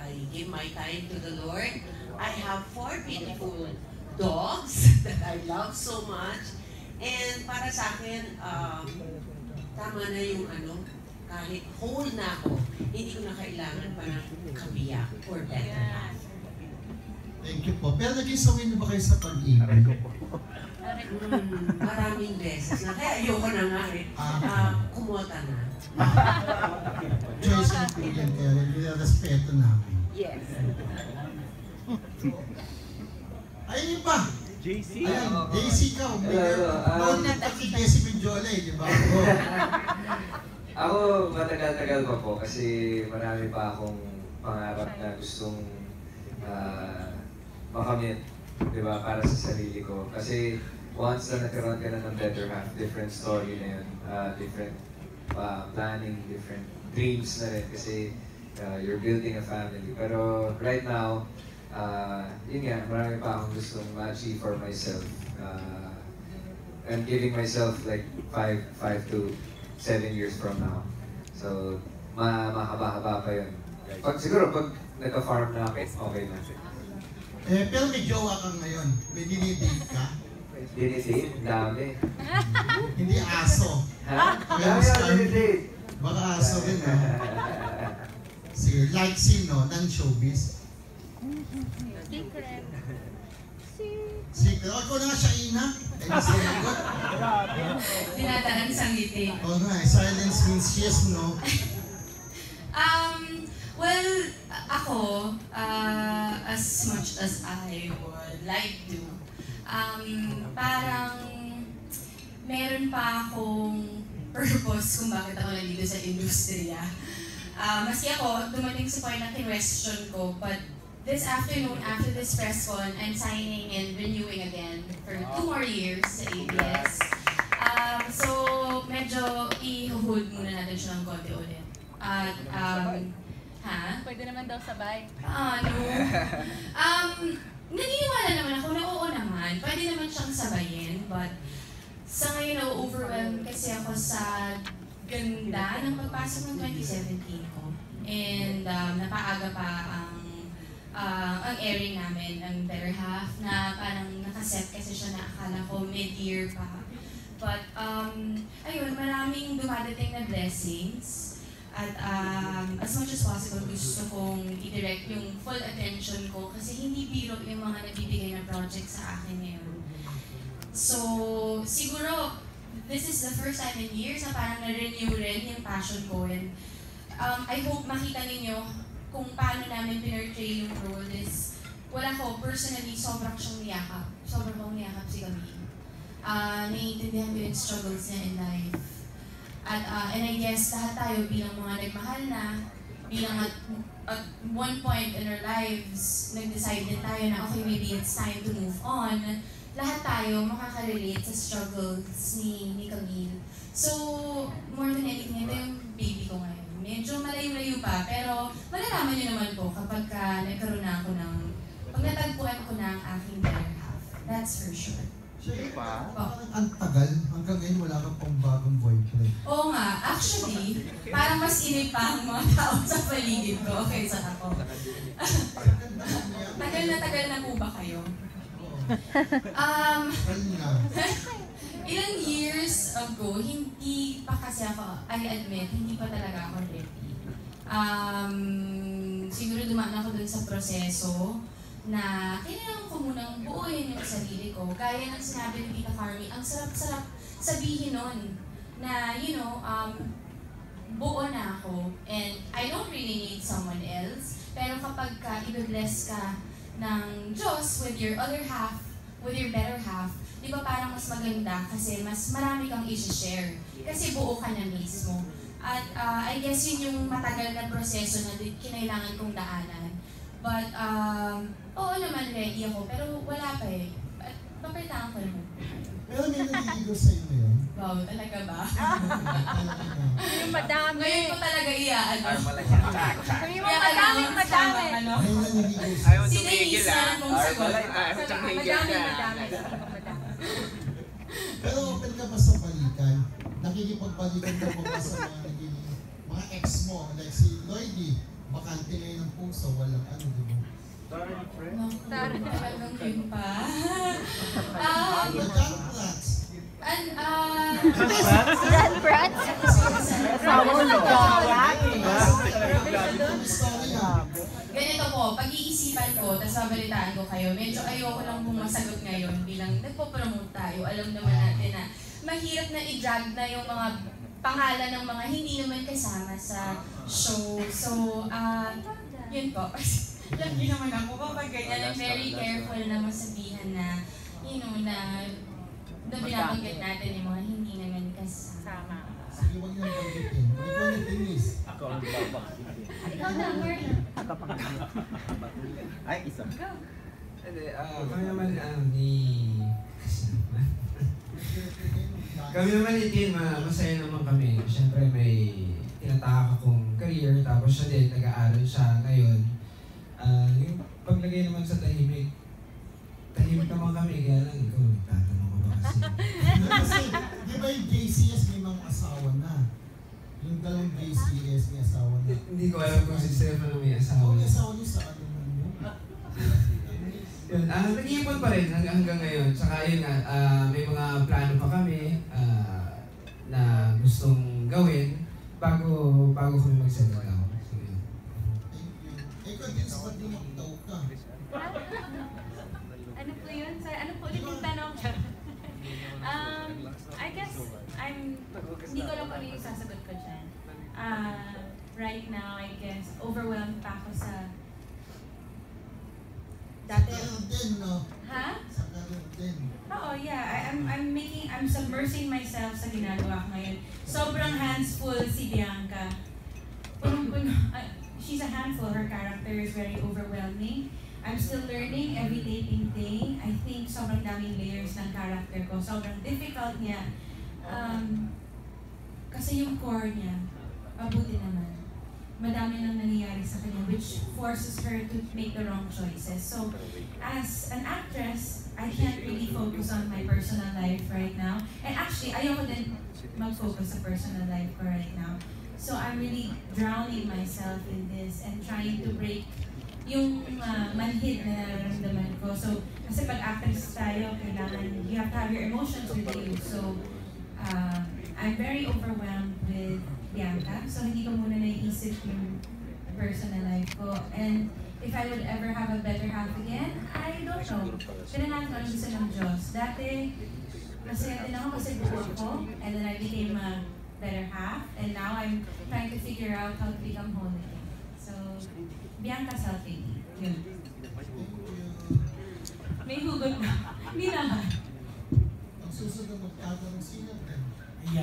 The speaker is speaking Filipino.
I give my time to the Lord. I have 4 beautiful dogs that I love so much. And para sa akin, tama na yung kahit whole na ako, hindi ko na kailangan pa ng kabiyak or better half. Thank you po. Pero naging sawin na ba kayo sa pag-ibig? Maraming beses na. Kaya ayoko na nga eh. Kumota na. Choice ng po yan, kaya respeto namin. Yes. Ayun yung pa. JC. Ayan, JC ka. Noon na si Jesse Pinjola di ba? Ako, matagal-tagal pa po kasi marami pa akong pangarap na gustong makamit, di ba, para sa sarili ko. Kasi once na nagkaroon ka na ng better half, different story na yun, different planning, different dreams na rin kasi you're building a family. Pero right now, yun nga, marami pa akong gustong ma-achieve for myself. I'm giving myself like 5 to 7 years from now. So, mahaba-haba pa yun. Siguro pag nagka-farm na ako, okay na. Pero may jowa ka ngayon. May dinidate ka. Dinidate? Dami. Hindi aso. Ha? Dinidate. Baka aso rin, ha? Sige, like sino? Non-showbiz? Secret. Secret. O, ikaw na nga siya, Ina. Ay, masalagot. Dinadaan sa ngiti. O nga, silence means yes, no? Well, ako, as much as I would like to, parang meron pa akong purpose kung bakit ako nandito sa industriya. Maski ako, dumating sa point na question ko, but this afternoon, after this press con, I'm signing and renewing again for 2 more years sa ABS. So, medyo i-hold muna natin siya ng konti ulit. At, Pwede naman daw sabay. Naniniwala naman ako na oo naman. Pwede naman siyang sabayin, but sa ngayon na-overwhelmed kasi ako sa ganda ng pagpasok ng 2017 ko. And napaaga pa ang airing namin, ang better half, na parang nakaset kasi siya na akala ko mid-year pa. But ayun, maraming dumadating na blessings. At as much as possible, gusto kong i-direct yung full attention ko kasi hindi biro yung mga nagbibigay na project sa akin ngayon. So, siguro, this is the first time in years na parang na-renew rin yung passion ko. And I hope makita ninyo kung paano namin pinurtray yung role is, wala ko, personally, sobrang siyang niyakap. Sobrang kong niyakap si Camille. Naiintindihan ko yung struggles niya in life. And I guess lahat tayo bilang mga nagmahal na, bilang at one point in our lives, nag-decide din tayo na okay, maybe it's time to move on. Lahat tayo makaka-relate sa struggles ni Camille. So, more than anything, ito yung baby ko ngayon. Medyo malayo-layo pa, pero malalaman niyo naman po kapag nagkaroon na ako ng, pag natagpuan ko na ang aking better half. That's for sure. Ang tagal, hanggang ngayon wala kang pang bagong boyfriend. Oo nga, actually, parang mas inip pa ang mga tao sa paligid ko kaysa ako. Tagal na po ba kayo? Ilang years ago, hindi pa kasi ako, I admit, hindi pa talaga ako ready. Siguro dumaan ako dun sa proseso na kailangan ko munang buuin yung sarili ko. Gaya ng sinabi ni Tita Carmi, ang sarap-sarap sabihin nun na, you know, buo na ako and I don't really need someone else. Pero kapag i-bless ka ng Diyos with your other half, with your better half, di ba parang mas maganda kasi mas marami kang i-share. Kasi buo ka na mismo. At I guess yun yung matagal na proseso na kinailangan kong daanan. But, oo naman ready ako, pero wala pa eh. Papalitan ko naman. Pero may naliligo sa'yo ngayon? Wow, talaga ba? Yung madami. Ngayon ko talaga iyaan. Yung madami. May naliligo sa'yo? Ayaw tumigil kung sagot. Madami. Pero open ka ba sa balikan? Nakikipagbalikan ka ba sa mga ex mo? Like si Lloydie, bakante ngayon ng puso, walang Naku, talagang yun pa. John Prats. John Prats? Ganito po, pag-iisipan ko, tapos babalitaan ko kayo, medyo ayoko lang pong masagot ngayon bilang nagpo-promote tayo. Alam naman natin na mahirap na i-drag na yung mga pangalan ng mga hindi naman kasama sa show. So, yun po. Lagi naman ako kapag ganyan, I'm very careful na masabihan na, you know, na binabanggit natin yung mga hindi naman kasama. Sige, huwag niyang banggitin. Ikaw ni Denise. Ikaw na, Marla. Ay, isa. Go. Kami naman kami naman ni Tim, masaya naman kami. Siyempre may tinatahak akong career, tapos siya din, nag-aaral siya ngayon. Yung paglagay naman sa tahimik naman kami, kaya lang ikaw, tatanong ko ba kasi? Kasi, di ba yung JCS may mga asawa na? Yung dalawang JCS may asawa na. Hindi ko alam kung si Stefano may asawa. May asawa niyo sa ano man yun? Yun, nag-iipon pa rin hanggang ngayon. Tsaka yun nga, may mga plano pa kami na gustong gawin bago kami mag-settle down. So, yun. Ikaw din sa pati magtaw ka. Ano po yun? Ano po ulit yung tanong? I guess, hindi ko lang kung ano yung sasagot ko dyan. Right now, I guess, overwhelmed pa ako sa dati. Sa karoon din, no? Ha? Sa karoon din. Oo, yeah. I'm submersing myself sa ginagawa ko ngayon. Sobrang hands-full si Bianca. Punong-puno. She's a handful. Her character is very overwhelming. I'm still learning every taping day. I think sobrang daming layers ng character ko. Sobrang difficult niya. Kasi yung core niya, mabuti naman. Madami nang nangyayari sa kanya which forces her to make the wrong choices. So, as an actress, I can't really focus on my personal life right now. And actually, ayoko din mag-focus sa personal life ko right now. So, I'm really drowning myself in this and trying to break yung manhid na nararamdaman ko. So, kasi pag actress tayo, kailangan, you have to have your emotions with you. So, I'm very overwhelmed with Bianca. So, hindi ko muna naiisip yung personal life ko. And if I would ever have a better half again, I don't know. Pinanahan ko ang gusto ng Diyos. Dati, masaya din ako kasi buo ko. And then I became a better half. And now I'm trying to figure out how to become whole again. So, Bianca self-hating. Yun. May hugot na. Hindi naman. Ang susunod na magtatanong sino. Ayan.